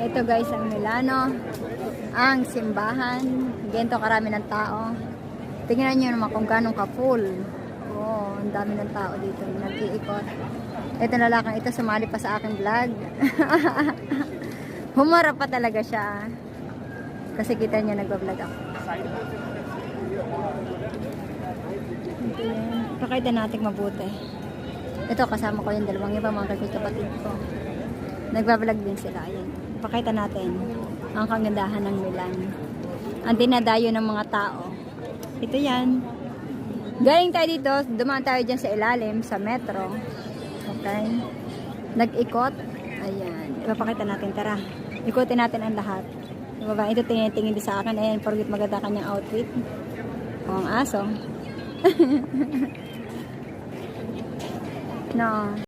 Ito guys ang Milano. Ang simbahan. Ganito karami ng tao. Tingnan nyo naman kung ganong ka-full. Oh, ang dami ng tao dito. Nag-iikot. Ito na lakang ito sumali pa sa aking vlog. Humarap pa talaga siya. Kasi kita niya nagbablog ako. Pakita natin mabuti. Ito kasama ko yung dalawang iba mga kapatid ko. Nagbablog din sila. Ayan. Pakita natin ang kagandahan ng Milan. Ang dinadayo ng mga tao. Ito yan. Galing tayo dito. Dumaan tayo dyan sa ilalim, sa metro. Okay. Nag-ikot. Ayan. Ipapakita natin. Tara. Ikutin natin ang lahat. Yung babae ito tingin din sa akin. Ayan. Porgit maganda kanyang outfit. O ang aso. No.